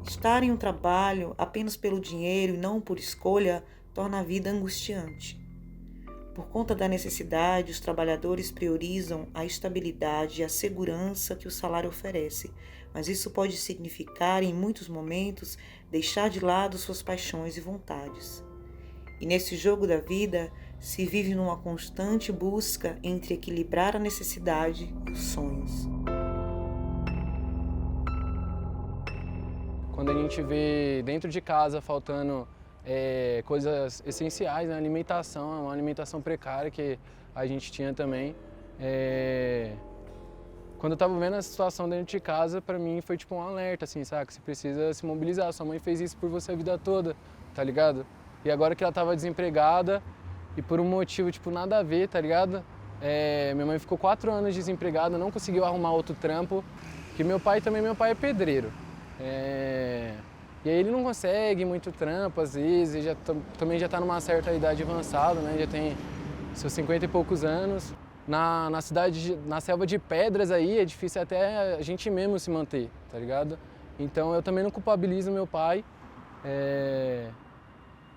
Estar em um trabalho apenas pelo dinheiro e não por escolha torna a vida angustiante. Por conta da necessidade, os trabalhadores priorizam a estabilidade e a segurança que o salário oferece, mas isso pode significar, em muitos momentos, deixar de lado suas paixões e vontades. E nesse jogo da vida, se vive numa constante busca entre equilibrar a necessidade e os sonhos. Quando a gente vê dentro de casa faltando coisas essenciais, né? Alimentação, é uma alimentação precária que a gente tinha também. É, Quando eu tava vendo a situação dentro de casa, pra mim foi tipo um alerta, assim, saca? Você precisa se mobilizar, sua mãe fez isso por você a vida toda, tá ligado? E agora que ela tava desempregada e por um motivo, tipo, nada a ver, tá ligado? Minha mãe ficou 4 anos desempregada, não conseguiu arrumar outro trampo, que meu pai é pedreiro. É, E aí ele não consegue muito trampo, às vezes, ele também já tá numa certa idade avançada, né? Já tem seus 50 e poucos anos. Na cidade, na selva de pedras aí, é difícil até a gente mesmo se manter, tá ligado? Então eu também não culpabilizo meu pai, é,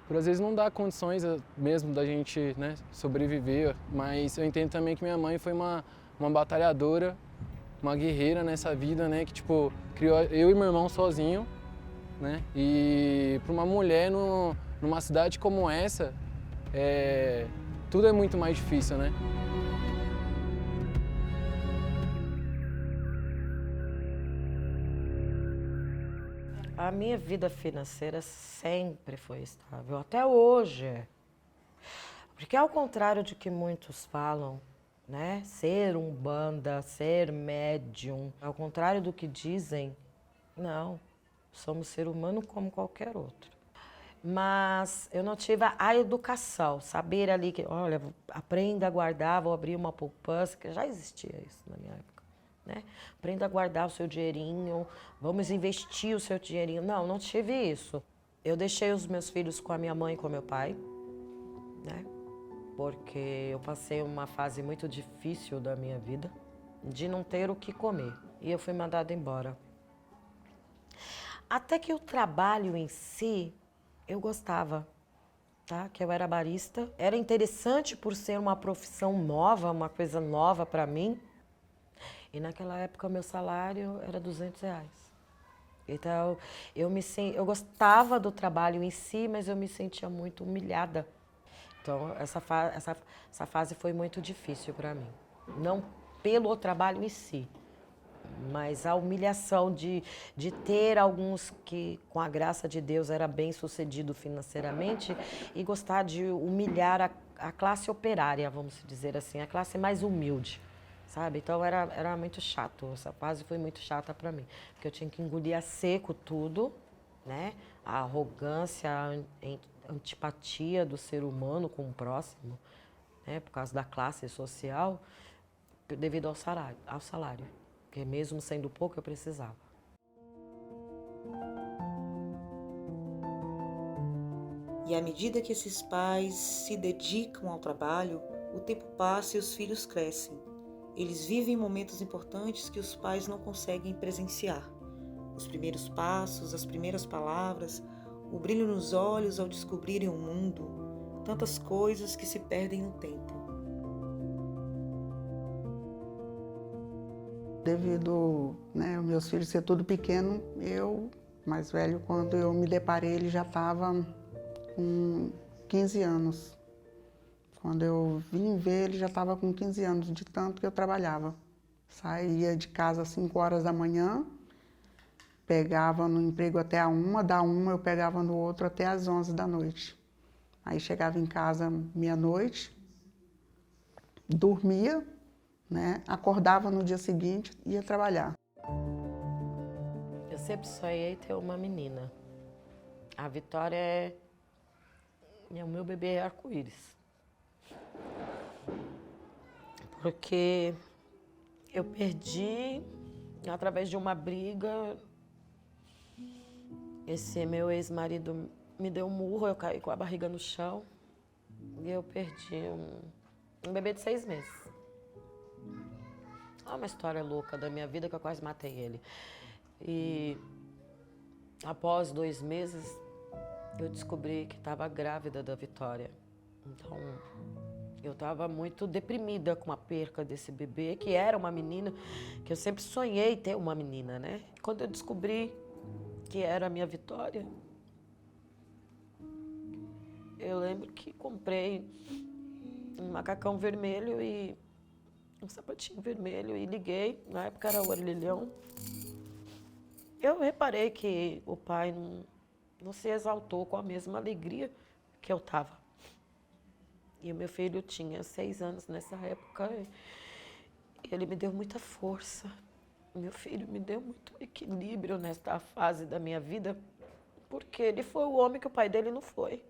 por às vezes não dar condições mesmo da gente, né, sobreviver, mas eu entendo também que minha mãe foi uma batalhadora, uma guerreira nessa vida, né, que tipo, criou eu e meu irmão sozinho, né, e para uma mulher numa cidade como essa, tudo é muito mais difícil, né? A minha vida financeira sempre foi estável, até hoje é. Porque ao contrário de que muitos falam, né, ser umbanda, ser médium, ao contrário do que dizem, não, somos ser humano como qualquer outro. Mas eu não tive a educação, saber ali que, olha, aprenda a guardar, vou abrir uma poupança, que já existia isso na minha época. Né? Aprenda a guardar o seu dinheirinho, vamos investir o seu dinheirinho. Não, não tive isso. Eu deixei os meus filhos com a minha mãe e com o meu pai, né? Porque eu passei uma fase muito difícil da minha vida, de não ter o que comer. E eu fui mandada embora. Até que o trabalho em si, eu gostava, tá? Que eu era barista. Era interessante por ser uma profissão nova, uma coisa nova para mim. E naquela época meu salário era R$ 200. Então eu gostava do trabalho em si, mas eu me sentia muito humilhada. Então essa fase foi muito difícil para mim. Não pelo trabalho em si, mas a humilhação de ter alguns que, com a graça de Deus, era bem sucedido financeiramente e gostar de humilhar a classe operária, vamos dizer assim, a classe mais humilde, sabe? Então era muito chato, essa fase foi muito chata para mim, porque eu tinha que engolir a seco tudo, né? A arrogância, a antipatia do ser humano com o próximo, né? Por causa da classe social, devido ao salário. Porque mesmo sendo pouco, eu precisava. E à medida que esses pais se dedicam ao trabalho, o tempo passa e os filhos crescem. Eles vivem momentos importantes que os pais não conseguem presenciar. Os primeiros passos, as primeiras palavras, o brilho nos olhos ao descobrirem o mundo, tantas coisas que se perdem no tempo. Devido, né, os meus filhos ser tudo pequeno, eu, mais velho, quando eu me deparei, ele já estava com 15 anos. Quando eu vim ver, ele já estava com 15 anos, de tanto que eu trabalhava. Saía de casa às 5 horas da manhã, pegava no emprego até a 1, da 1 eu pegava no outro até às 11 da noite. Aí chegava em casa meia-noite, dormia, né? Acordava no dia seguinte e ia trabalhar. Eu sempre sonhei ter uma menina. A Vitória é o meu bebê arco-íris. Porque eu perdi, através de uma briga, esse meu ex-marido me deu um murro, eu caí com a barriga no chão e eu perdi um bebê de 6 meses. É uma história louca da minha vida que eu quase matei ele. E Após 2 meses, eu descobri que estava grávida da Vitória. Então, eu estava muito deprimida com a perca desse bebê, que era uma menina, que eu sempre sonhei ter uma menina, né? Quando eu descobri que era a minha Vitória, eu lembro que comprei um macacão vermelho e um sapatinho vermelho e liguei, na época era o orelhão. Eu reparei que o pai não se exaltou com a mesma alegria que eu estava. E o meu filho tinha 6 anos nessa época e ele me deu muita força. O meu filho me deu muito equilíbrio nesta fase da minha vida, porque ele foi o homem que o pai dele não foi.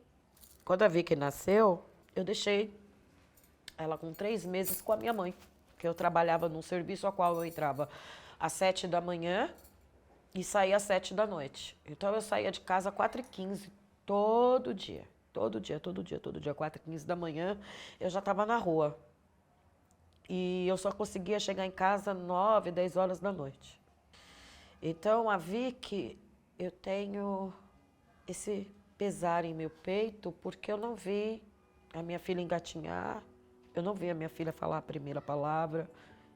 Quando a Vicky nasceu, eu deixei ela com 3 meses com a minha mãe, que eu trabalhava num serviço ao qual eu entrava às 7 da manhã e saía às 7 da noite. Então eu saía de casa às 4h15, todo dia, 4h15 da manhã, eu já estava na rua. E eu só conseguia chegar em casa 9, 10 horas da noite. Então a Vicky, eu tenho esse pesar em meu peito porque eu não vi a minha filha engatinhar, eu não vi a minha filha falar a primeira palavra,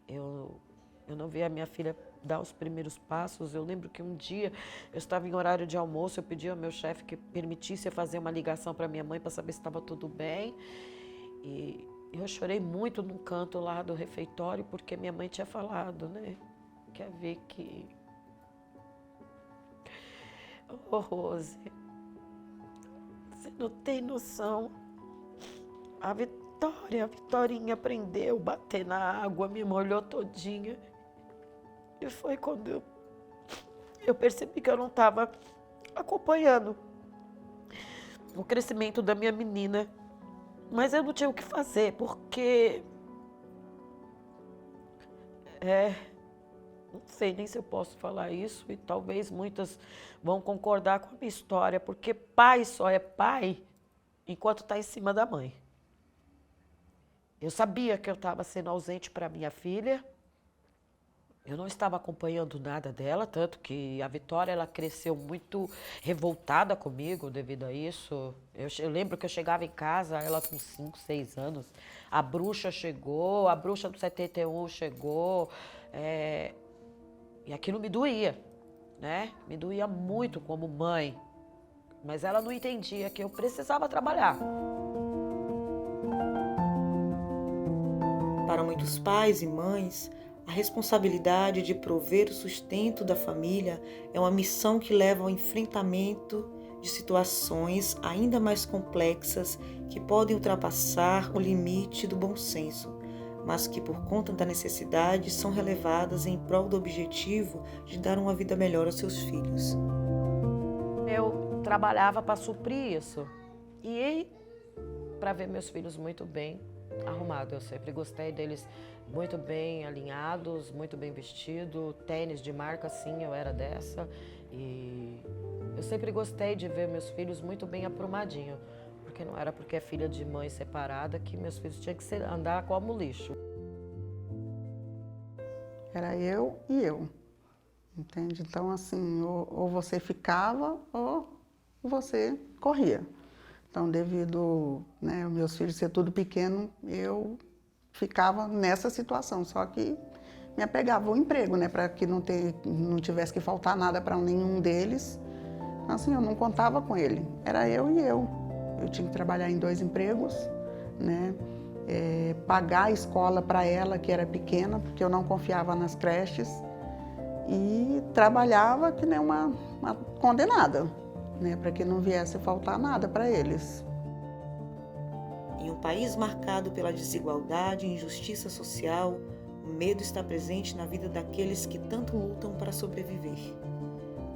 eu não vi a minha filha dar os primeiros passos. Eu lembro que um dia eu estava em horário de almoço, eu pedi ao meu chefe que permitisse eu fazer uma ligação para minha mãe para saber se estava tudo bem. E eu chorei muito num canto lá do refeitório porque minha mãe tinha falado, né? Quer ver que... Ô, Rose, você não tem noção. A Vitorinha aprendeu a bater na água, me molhou todinha. E foi quando eu percebi que eu não estava acompanhando o crescimento da minha menina. Mas eu não tinha o que fazer, porque... não sei nem se eu posso falar isso, e talvez muitas vão concordar com a minha história, porque pai só é pai enquanto está em cima da mãe. Eu sabia que eu estava sendo ausente para minha filha, eu não estava acompanhando nada dela, tanto que a Vitória ela cresceu muito revoltada comigo devido a isso. Eu lembro que eu chegava em casa, ela com 5, 6 anos, a bruxa chegou, a bruxa do 71 chegou, e aquilo me doía, né? Me doía muito como mãe, mas ela não entendia que eu precisava trabalhar. Para muitos pais e mães, a responsabilidade de prover o sustento da família é uma missão que leva ao enfrentamento de situações ainda mais complexas que podem ultrapassar o limite do bom senso, mas que por conta da necessidade são relevadas em prol do objetivo de dar uma vida melhor aos seus filhos. Eu trabalhava para suprir isso e para ver meus filhos muito bem arrumados. Eu sempre gostei deles muito bem alinhados, muito bem vestidos, tênis de marca, sim, eu era dessa. E eu sempre gostei de ver meus filhos muito bem aprumadinhos, porque não era porque é filha de mãe separada que meus filhos tinham que andar como lixo. Era eu e eu, entende? Então, assim, ou você ficava ou você corria. Então, devido, né, os meus filhos ser tudo pequeno, eu ficava nessa situação, só que me apegava ao emprego, né, para que não tivesse que faltar nada para nenhum deles. Assim, eu não contava com ele, era eu e eu. Eu tinha que trabalhar em 2 empregos, né, pagar a escola para ela, que era pequena, porque eu não confiava nas creches, e trabalhava que nem uma condenada, né, para que não viesse faltar nada para eles. Em um país marcado pela desigualdade e injustiça social, o medo está presente na vida daqueles que tanto lutam para sobreviver.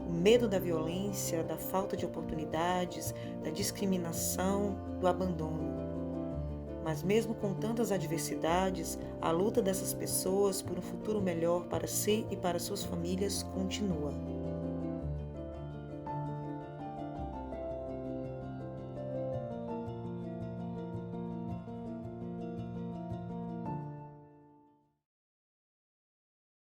O medo da violência, da falta de oportunidades, da discriminação, do abandono. Mas mesmo com tantas adversidades, a luta dessas pessoas por um futuro melhor para si e para suas famílias continua.